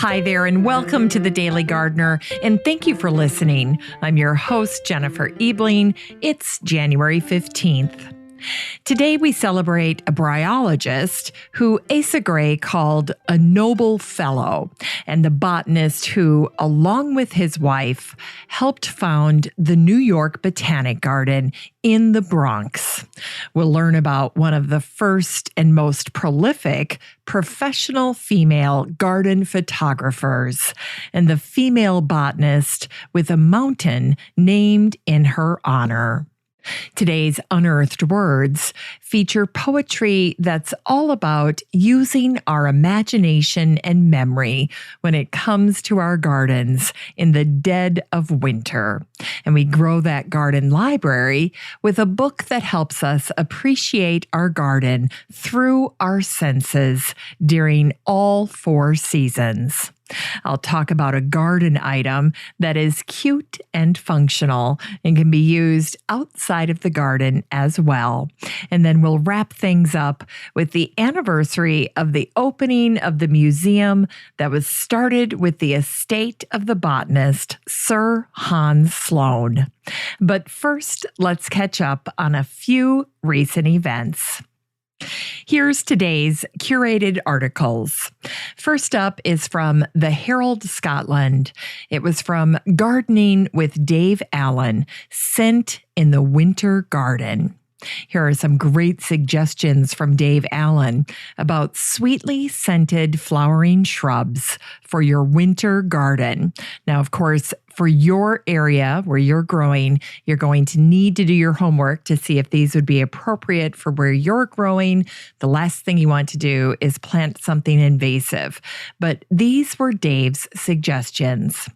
Hi there, and welcome to the Daily Gardener, and thank you for listening. I'm your host, Jennifer Ebling. It's January 15th. Today we celebrate a bryologist who Asa Gray called a noble fellow, and the botanist who, along with his wife, helped found the New York Botanic Garden in the Bronx. We'll learn about one of the first and most prolific professional female garden photographers, and the female botanist with a mountain named in her honor. Today's Unearthed Words feature poetry that's all about using our imagination and memory when it comes to our gardens in the dead of winter. And we grow that garden library with a book that helps us appreciate our garden through our senses during all 4 seasons. I'll talk about a garden item that is cute and functional and can be used outside of the garden as well. And then we'll wrap things up with the anniversary of the opening of the museum that was started with the estate of the botanist, Sir Hans Sloane. But first, let's catch up on a few recent events. Here's today's curated articles. First up is from the Herald Scotland. It was from Gardening with Dave Allen, Scent in the Winter Garden. Here are some great suggestions from Dave Allen about sweetly scented flowering shrubs for your winter garden. Now, of course, for your area where you're growing, you're going to need to do your homework to see if these would be appropriate for where you're growing. The last thing you want to do is plant something invasive. But these were Dave's suggestions.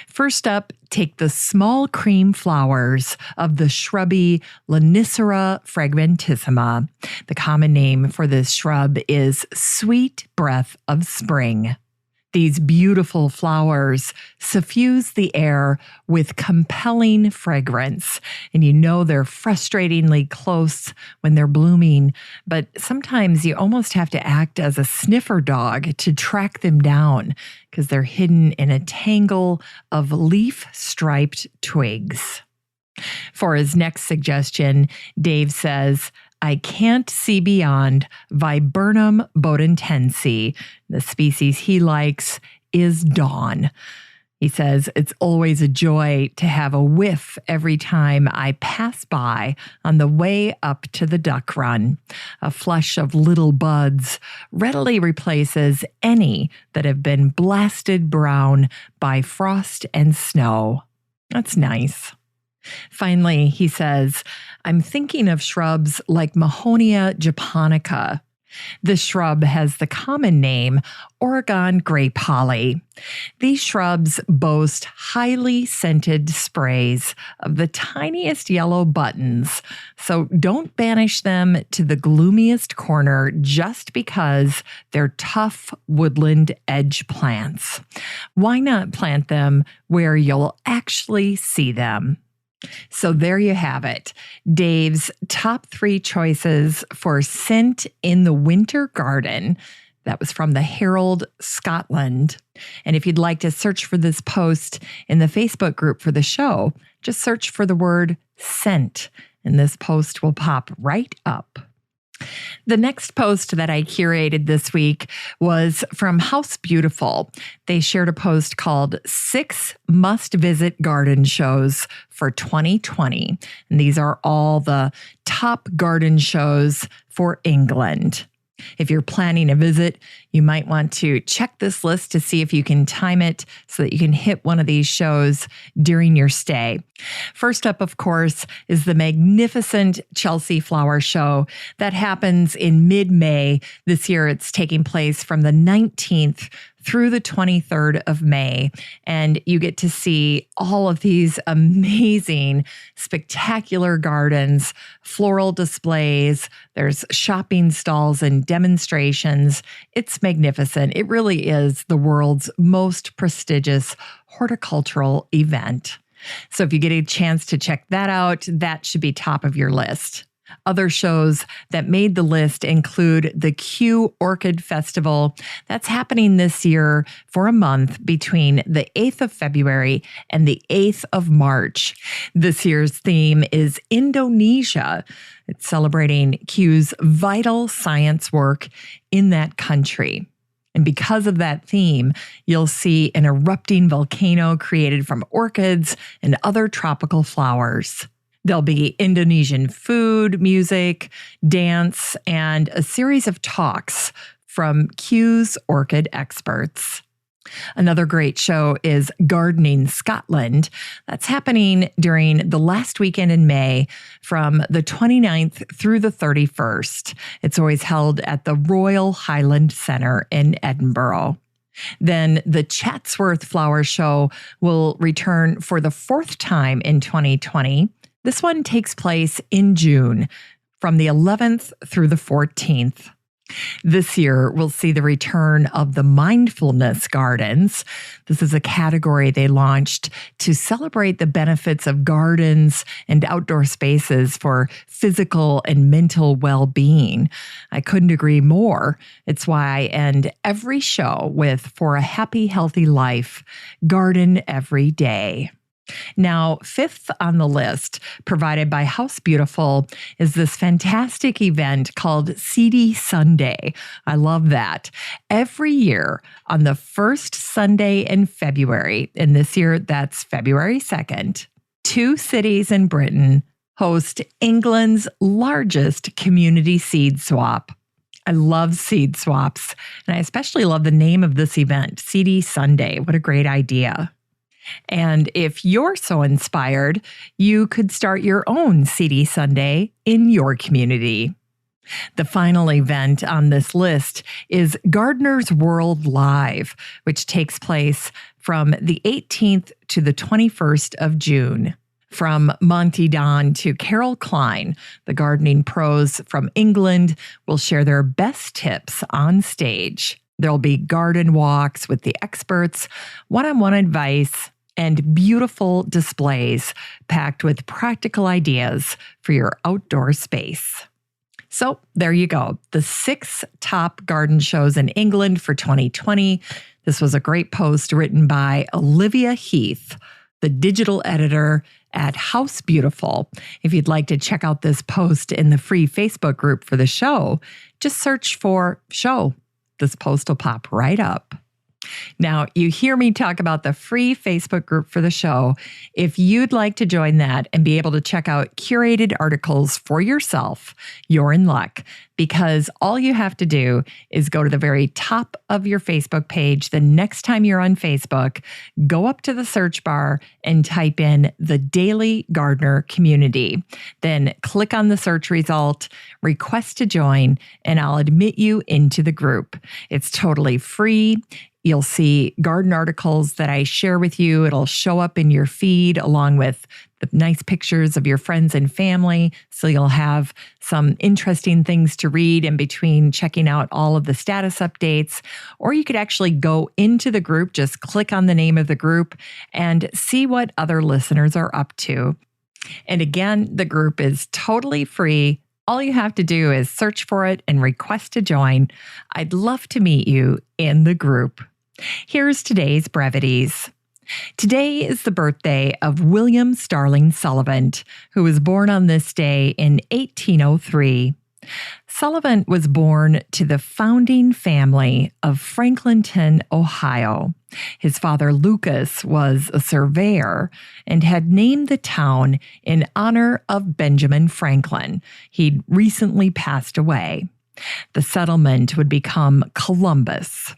First up, take the small cream flowers of the shrubby Lonicera fragrantissima. The common name for this shrub is sweet breath of spring. These beautiful flowers suffuse the air with compelling fragrance, and you know they're frustratingly close when they're blooming, but sometimes you almost have to act as a sniffer dog to track them down because they're hidden in a tangle of leaf-striped twigs. For his next suggestion, Dave says, I can't see beyond Viburnum bodentense. The species he likes is dawn. He says, it's always a joy to have a whiff every time I pass by on the way up to the duck run. A flush of little buds readily replaces any that have been blasted brown by frost and snow. That's nice. Finally, he says, I'm thinking of shrubs like Mahonia japonica. This shrub has the common name Oregon grape holly. These shrubs boast highly scented sprays of the tiniest yellow buttons, so don't banish them to the gloomiest corner just because they're tough woodland edge plants. Why not plant them where you'll actually see them? So there you have it, Dave's top 3 choices for scent in the winter garden. That was from the Herald Scotland. And if you'd like to search for this post in the Facebook group for the show, just search for the word scent, and this post will pop right up. The next post that I curated this week was from House Beautiful. They shared a post called 6 Must-Visit Garden Shows for 2020. And these are all the top garden shows for England. If you're planning a visit, you might want to check this list to see if you can time it so that you can hit one of these shows during your stay. First up, of course, is the magnificent Chelsea Flower Show that happens in mid-May. This year, it's taking place from the 19th through the 23rd of May. And you get to see all of these amazing, spectacular gardens, floral displays. There's shopping stalls and demonstrations. It's magnificent. It really is the world's most prestigious horticultural event. So if you get a chance to check that out, that should be top of your list. Other shows that made the list include the Kew Orchid Festival. That's happening this year for a month between the 8th of February and the 8th of March. This year's theme is Indonesia. It's celebrating Kew's vital science work in that country. And because of that theme, you'll see an erupting volcano created from orchids and other tropical flowers. There'll be Indonesian food, music, dance, and a series of talks from Kew's orchid experts. Another great show is Gardening Scotland. That's happening during the last weekend in May from the 29th through the 31st. It's always held at the Royal Highland Centre in Edinburgh. Then the Chatsworth Flower Show will return for the 4th time in 2020. This one takes place in June from the 11th through the 14th. This year, we'll see the return of the mindfulness gardens. This is a category they launched to celebrate the benefits of gardens and outdoor spaces for physical and mental well-being. I couldn't agree more. It's why I end every show with, for a happy, healthy life, garden every day. Now, 5th on the list, provided by House Beautiful, is this fantastic event called Seedy Sunday. I love that. Every year on the first Sunday in February, and this year that's February 2nd, 2 cities in Britain host England's largest community seed swap. I love seed swaps, and I especially love the name of this event, Seedy Sunday. What a great idea. And if you're so inspired, you could start your own Seedy Sunday in your community. The final event on this list is Gardener's World Live, which takes place from the 18th to the 21st of June. From Monty Don to Carol Klein, the gardening pros from England will share their best tips on stage. There'll be garden walks with the experts, one-on-one advice, and beautiful displays packed with practical ideas for your outdoor space. So there you go, the 6 top garden shows in England for 2020. This was a great post written by Olivia Heath, the digital editor at House Beautiful. If you'd like to check out this post in the free Facebook group for the show, just search for show. This post will pop right up. Now, you hear me talk about the free Facebook group for the show. If you'd like to join that and be able to check out curated articles for yourself, you're in luck, because all you have to do is go to the very top of your Facebook page. The next time you're on Facebook, go up to the search bar and type in the Daily Gardener Community. Then click on the search result, request to join, and I'll admit you into the group. It's totally free. You'll see garden articles that I share with you. It'll show up in your feed along with the nice pictures of your friends and family. So you'll have some interesting things to read in between checking out all of the status updates. Or you could actually go into the group, just click on the name of the group and see what other listeners are up to. And again, the group is totally free. All you have to do is search for it and request to join. I'd love to meet you in the group. Here's today's brevities. Today is the birthday of William Starling Sullivan, who was born on this day in 1803. Sullivan was born to the founding family of Franklinton, Ohio. His father, Lucas, was a surveyor and had named the town in honor of Benjamin Franklin. He'd recently passed away. The settlement would become Columbus.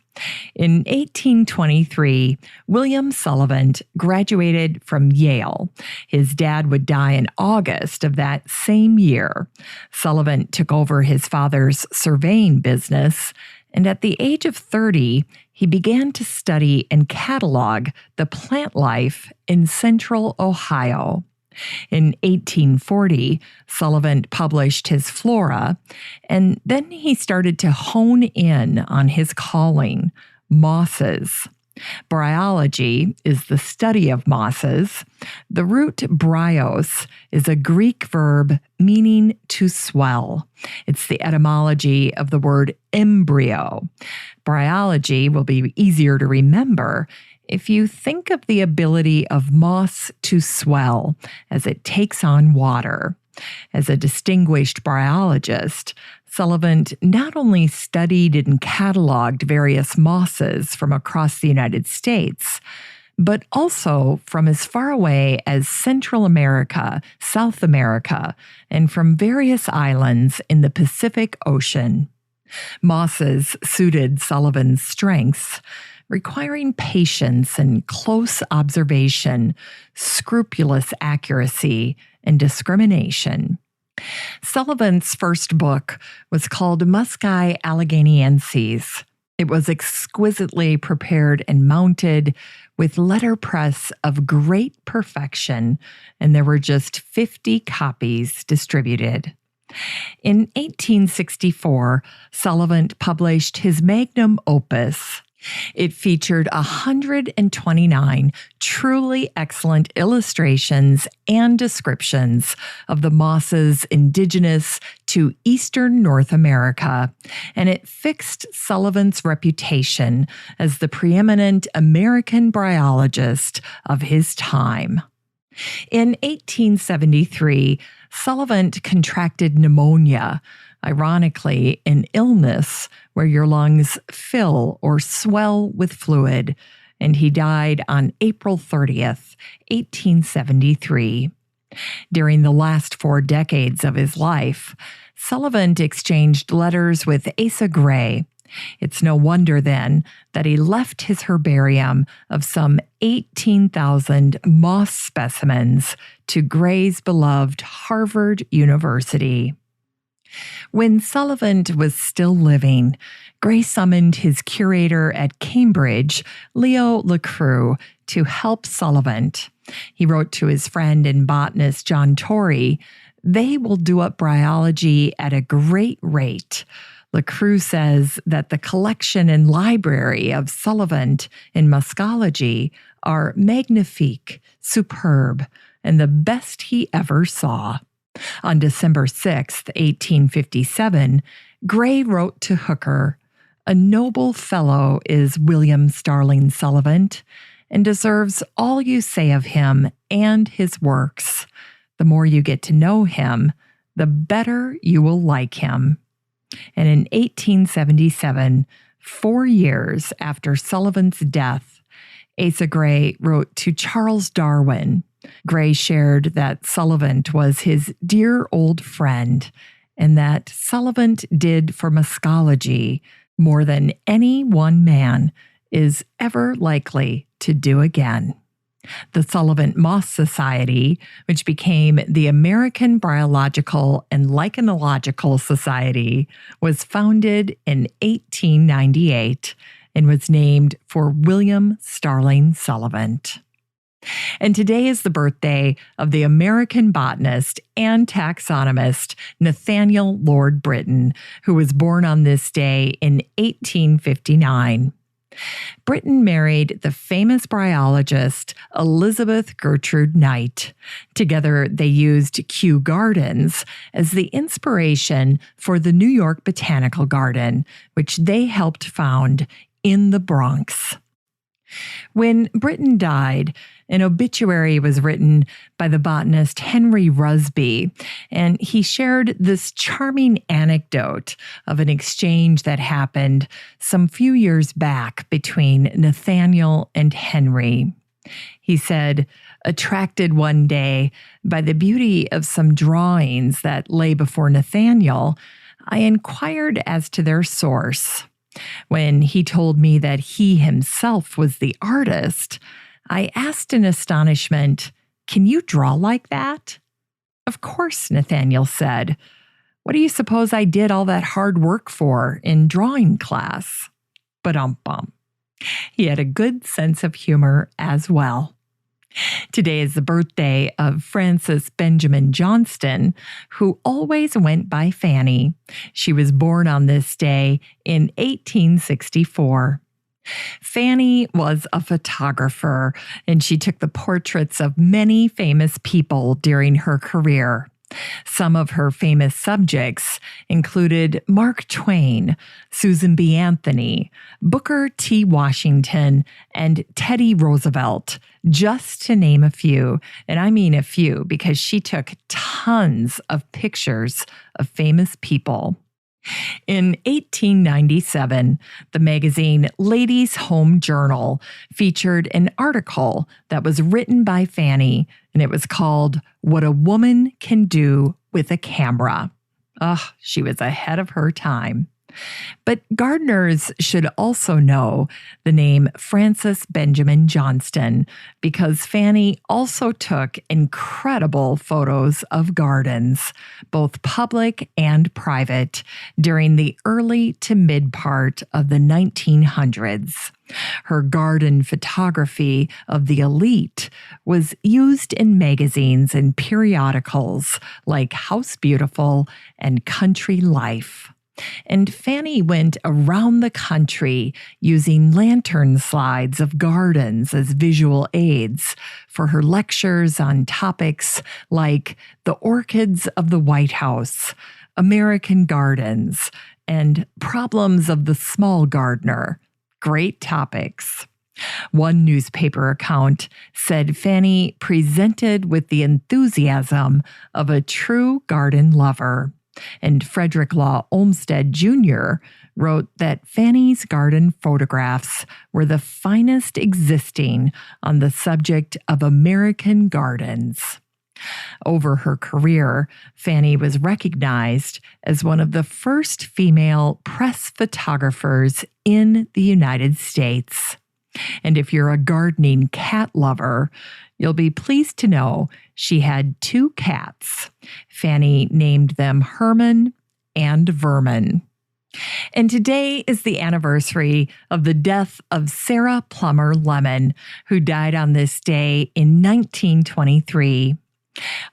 In 1823, William Sullivan graduated from Yale. His dad would die in August of that same year. Sullivan took over his father's surveying business, and at the age of 30, he began to study and catalog the plant life in central Ohio. In 1840, Sullivan published his Flora, and then he started to hone in on his calling, mosses. Bryology is the study of mosses. The root bryos is a Greek verb meaning to swell. It's the etymology of the word embryo. Bryology will be easier to remember if you think of the ability of moss to swell as it takes on water. As a distinguished bryologist, Sullivan not only studied and cataloged various mosses from across the United States, but also from as far away as Central America, South America, and from various islands in the Pacific Ocean. Mosses suited Sullivan's strengths, requiring patience and close observation, scrupulous accuracy, and discrimination. Sullivan's first book was called Muscae Alleghanienses. It was exquisitely prepared and mounted with letterpress of great perfection, and there were just 50 copies distributed. In 1864, Sullivan published his magnum opus. It featured 129 truly excellent illustrations and descriptions of the mosses indigenous to eastern North America, and it fixed Sullivan's reputation as the preeminent American bryologist of his time. In 1873, Sullivan contracted pneumonia, ironically, an illness where your lungs fill or swell with fluid, and he died on April 30th, 1873. During the last 4 decades of his life, Sullivan exchanged letters with Asa Gray. It's no wonder, then, that he left his herbarium of some 18,000 moss specimens to Gray's beloved Harvard University. When Sullivan was still living, Gray summoned his curator at Cambridge, Leo LeCroux, to help Sullivan. He wrote to his friend and botanist John Torrey, "They will do up bryology at a great rate." LeCroux says that the collection and library of Sullivan in muscology are magnifique, superb, and the best he ever saw. On December 6, 1857, Gray wrote to Hooker, "A noble fellow is William Starling Sullivan, and deserves all you say of him and his works. The more you get to know him, the better you will like him." And in 1877, 4 years after Sullivan's death, Asa Gray wrote to Charles Darwin. Gray shared that Sullivan was his dear old friend, and that Sullivan did for muscology more than any one man is ever likely to do again. The Sullivan Moss Society, which became the American Bryological and Lichenological Society, was founded in 1898 and was named for William Starling Sullivan. And today is the birthday of the American botanist and taxonomist Nathaniel Lord Britton, who was born on this day in 1859. Britton married the famous bryologist Elizabeth Gertrude Knight. Together, they used Kew Gardens as the inspiration for the New York Botanical Garden, which they helped found in the Bronx. When Britton died, an obituary was written by the botanist Henry Rusby, and he shared this charming anecdote of an exchange that happened some few years back between Nathaniel and Henry. He said, attracted one day by the beauty of some drawings that lay before Nathaniel, I inquired as to their source. When he told me that he himself was the artist, I asked in astonishment, "Can you draw like that?" "Of course," Nathaniel said. "What do you suppose I did all that hard work for in drawing class?" Ba-dum-bum. He had a good sense of humor as well. Today is the birthday of Frances Benjamin Johnston, who always went by Fanny. She was born on this day in 1864. Fanny was a photographer, and she took the portraits of many famous people during her career. Some of her famous subjects included Mark Twain, Susan B. Anthony, Booker T. Washington, and Teddy Roosevelt, just to name a few. And I mean a few because she took tons of pictures of famous people. In 1897, the magazine Ladies' Home Journal featured an article that was written by Fanny, and it was called What a Woman Can Do with a Camera. She was ahead of her time. But gardeners should also know the name Frances Benjamin Johnston because Fanny also took incredible photos of gardens, both public and private, during the early to mid part of the 1900s. Her garden photography of the elite was used in magazines and periodicals like House Beautiful and Country Life. And Fanny went around the country using lantern slides of gardens as visual aids for her lectures on topics like the orchids of the White House, American gardens, and problems of the small gardener. Great topics. One newspaper account said Fanny presented with the enthusiasm of a true garden lover. And Frederick Law Olmsted Jr. wrote that Fanny's garden photographs were the finest existing on the subject of American gardens. Over her career, Fanny was recognized as one of the first female press photographers in the United States. And if you're a gardening cat lover, you'll be pleased to know she had 2 cats. Fanny named them Herman and Vermin. And today is the anniversary of the death of Sarah Plummer Lemon, who died on this day in 1923.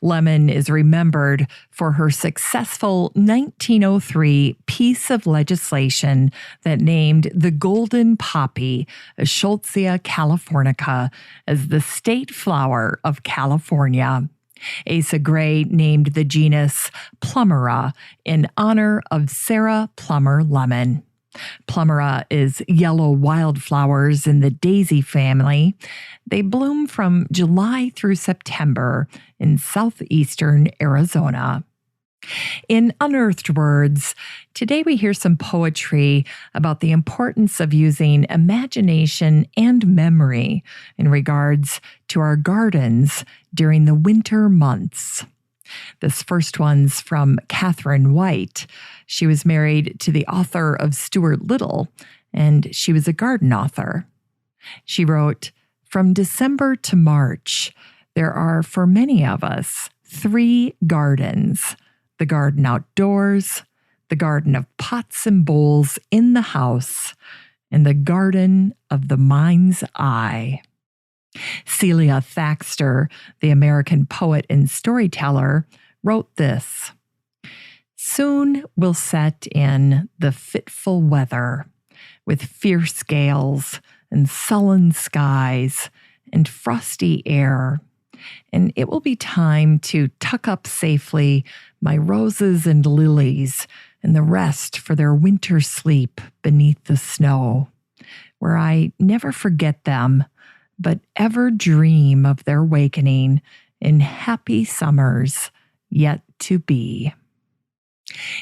Lemon is remembered for her successful 1903 piece of legislation that named the golden poppy, Schultzia californica, as the state flower of California. Asa Gray named the genus Plummera in honor of Sarah Plummer Lemon. Plummera is yellow wildflowers in the daisy family. They bloom from July through September in southeastern Arizona. In Unearthed Words, today we hear some poetry about the importance of using imagination and memory in regards to our gardens during the winter months. This first one's from Catherine White. She was married to the author of Stuart Little, and she was a garden author. She wrote, "From December to March, there are, for many of us, 3 gardens: the garden outdoors, the garden of pots and bowls in the house, and the garden of the mind's eye." Celia Thaxter, the American poet and storyteller, wrote this: "Soon will set in the fitful weather, with fierce gales and sullen skies and frosty air, and it will be time to tuck up safely my roses and lilies and the rest for their winter sleep beneath the snow, where I never forget them, but ever dream of their wakening in happy summers yet to be."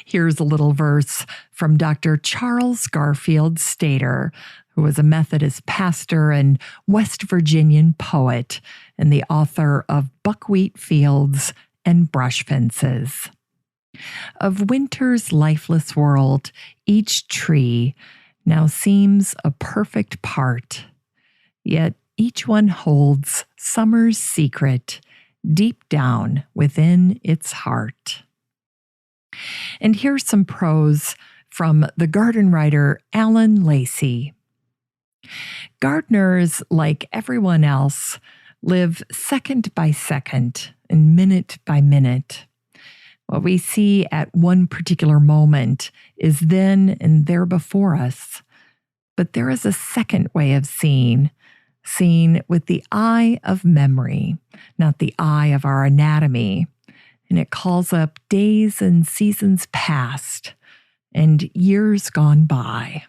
Here's a little verse from Dr. Charles Garfield Stater, who was a Methodist pastor and West Virginian poet and the author of Buckwheat Fields and Brush Fences. "Of winter's lifeless world, each tree now seems a perfect part, yet each one holds summer's secret deep down within its heart." And here's some prose from the garden writer Alan Lacey. "Gardeners, like everyone else, live second by second and minute by minute. What we see at one particular moment is then and there before us. But there is a second way of seeing with the eye of memory, not the eye of our anatomy. And it calls up days and seasons past and years gone by.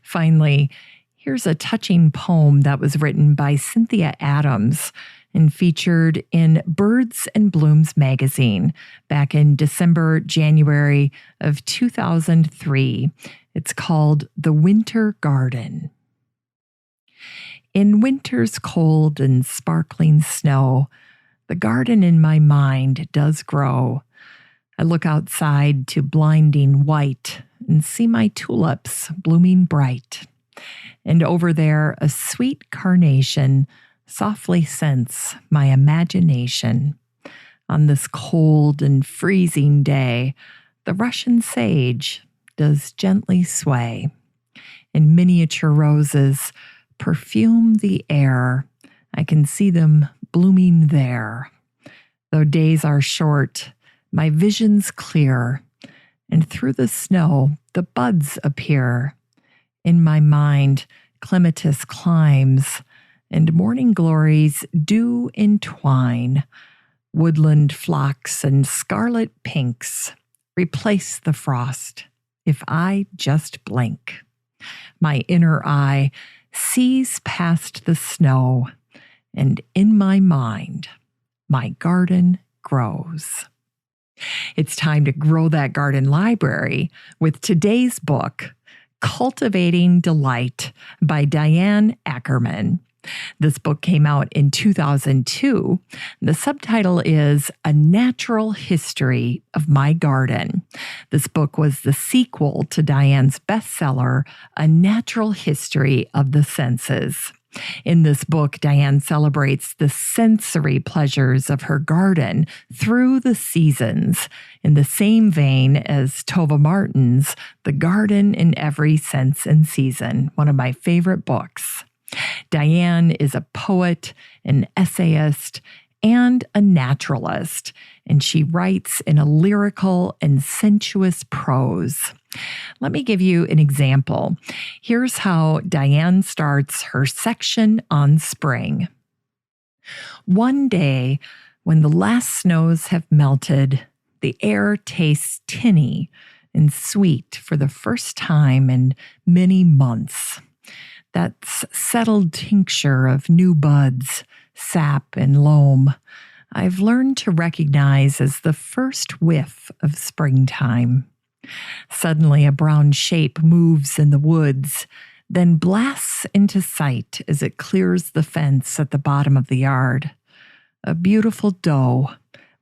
Finally, here's a touching poem that was written by Cynthia Adams and featured in Birds and Blooms magazine back in January of 2003. It's called The Winter Garden. In winter's cold and sparkling snow, the garden in my mind does grow. I look outside to blinding white and see my tulips blooming bright. And over there, a sweet carnation softly scents my imagination. On this cold and freezing day, the Russian sage does gently sway, and miniature roses perfume the air. I can see them blooming there. Though days are short, my vision's clear, and through the snow the buds appear. In my mind, clematis climbs, and morning glories do entwine. Woodland phlox and scarlet pinks replace the frost if I just blink. My inner eye sees past the snow, and in my mind, my garden grows. It's time to grow that garden library with today's book, Cultivating Delight by Diane Ackerman. This book came out in 2002. The subtitle is A Natural History of My Garden. This book was the sequel to Diane's bestseller, A Natural History of the Senses. In this book, Diane celebrates the sensory pleasures of her garden through the seasons, in the same vein as Tova Martin's The Garden in Every Sense and Season, one of my favorite books. Diane is a poet, an essayist, and a naturalist, and she writes in a lyrical and sensuous prose. Let me give you an example. Here's how Diane starts her section on spring. One day, when the last snows have melted, the air tastes tinny and sweet for the first time in many months. That settled tincture of new buds, sap, and loam, I've learned to recognize as the first whiff of springtime. Suddenly, a brown shape moves in the woods, then blasts into sight as it clears the fence at the bottom of the yard. A beautiful doe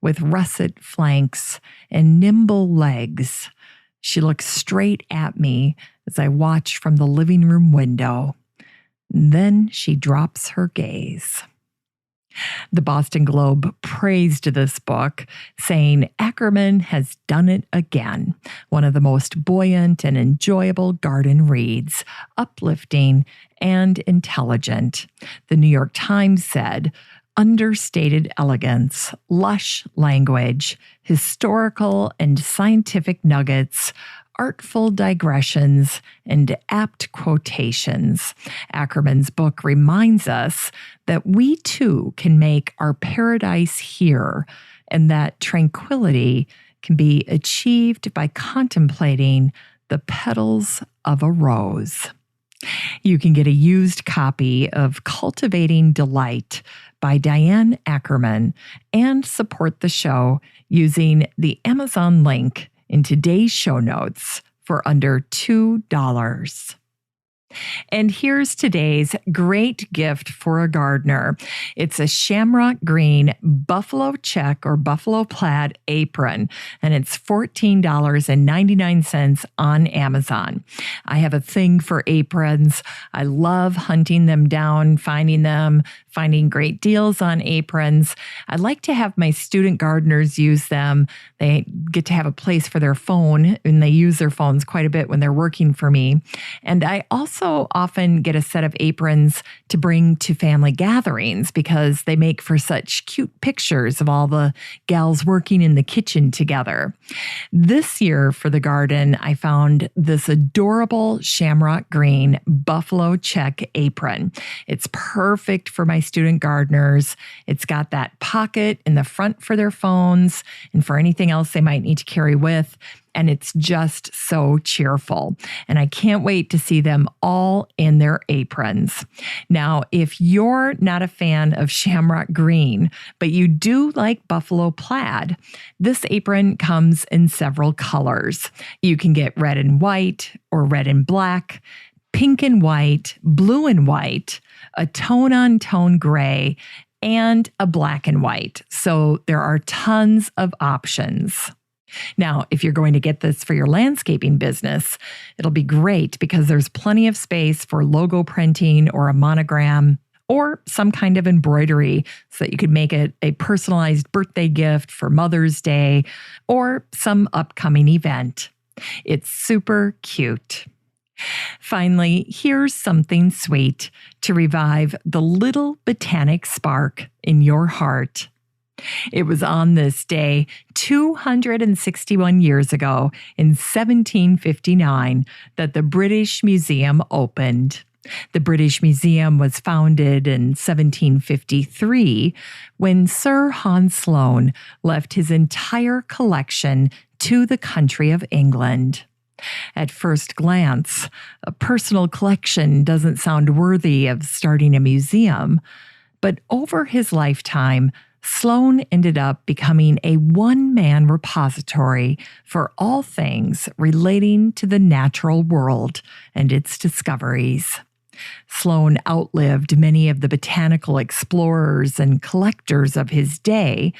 with russet flanks and nimble legs. She looks straight at me as I watch from the living room window. Then she drops her gaze. The Boston Globe praised this book, saying Ackerman has done it again. One of the most buoyant and enjoyable garden reads, uplifting and intelligent. The New York Times said, understated elegance, lush language, historical and scientific nuggets, artful digressions, and apt quotations. Ackerman's book reminds us that we too can make our paradise here, and that tranquility can be achieved by contemplating the petals of a rose. You can get a used copy of Cultivating Delight by Diane Ackerman and support the show using the Amazon link in today's show notes for under $2. And here's today's great gift for a gardener. It's a shamrock green buffalo check or buffalo plaid apron, and it's $14.99 on Amazon. I have a thing for aprons. I love hunting them down, finding them, finding great deals on aprons. I like to have my student gardeners use them. They get to have a place for their phone, and they use their phones quite a bit when they're working for me. And I also often get a set of aprons to bring to family gatherings because they make for such cute pictures of all the gals working in the kitchen together. This year for the garden, I found this adorable shamrock green buffalo check apron. It's perfect for my student gardeners. It's got that pocket in the front for their phones and for anything else they might need to carry with. And it's just so cheerful. And I can't wait to see them all in their aprons. Now, if you're not a fan of shamrock green, but you do like buffalo plaid, this apron comes in several colors. You can get red and white or red and black, pink and white, blue and white, a tone-on-tone gray, and a black and white. So there are tons of options. Now, if you're going to get this for your landscaping business, it'll be great because there's plenty of space for logo printing or a monogram or some kind of embroidery so that you could make it a personalized birthday gift for Mother's Day or some upcoming event. It's super cute. Finally, here's something sweet to revive the little botanic spark in your heart. It was on this day 261 years ago in 1759 that the British Museum opened. The British Museum was founded in 1753 when Sir Hans Sloane left his entire collection to the country of England. At first glance, a personal collection doesn't sound worthy of starting a museum, but over his lifetime, Sloane ended up becoming a one-man repository for all things relating to the natural world and its discoveries. Sloane outlived many of the botanical explorers and collectors of his day,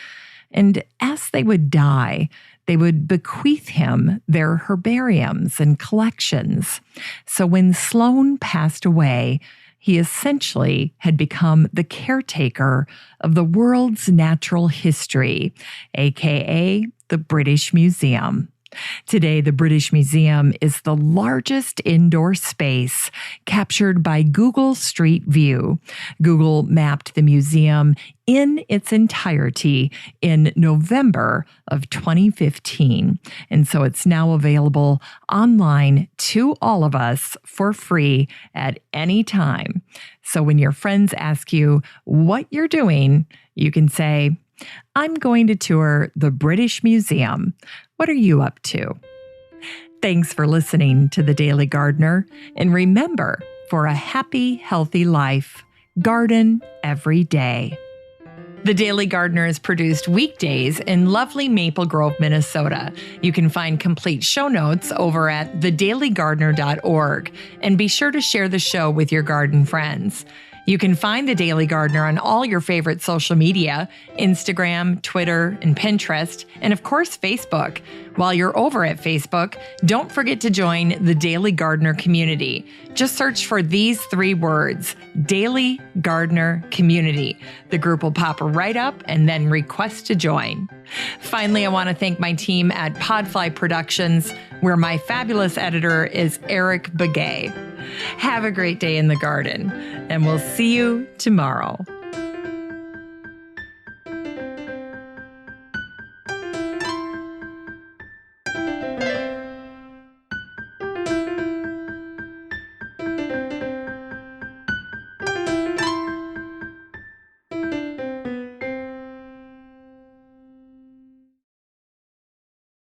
and as they would die, they would bequeath him their herbariums and collections. So when Sloane passed away, he essentially had become the caretaker of the world's natural history, aka the British Museum. Today, the British Museum is the largest indoor space captured by Google Street View. Google mapped the museum in its entirety in November of 2015. And so it's now available online to all of us for free at any time. So when your friends ask you what you're doing, you can say, "I'm going to tour the British Museum. What are you up to?" Thanks for listening to The Daily Gardener. And remember, for a happy, healthy life, garden every day. The Daily Gardener is produced weekdays in lovely Maple Grove, Minnesota. You can find complete show notes over at thedailygardener.org. And be sure to share the show with your garden friends. You can find The Daily Gardener on all your favorite social media, Instagram, Twitter, and Pinterest, and of course, Facebook. While you're over at Facebook, don't forget to join the Daily Gardener community. Just search for these 3 words, Daily Gardener Community. The group will pop right up and then request to join. Finally, I want to thank my team at Podfly Productions, where my fabulous editor is Eric Begay. Have a great day in the garden, and we'll see you tomorrow.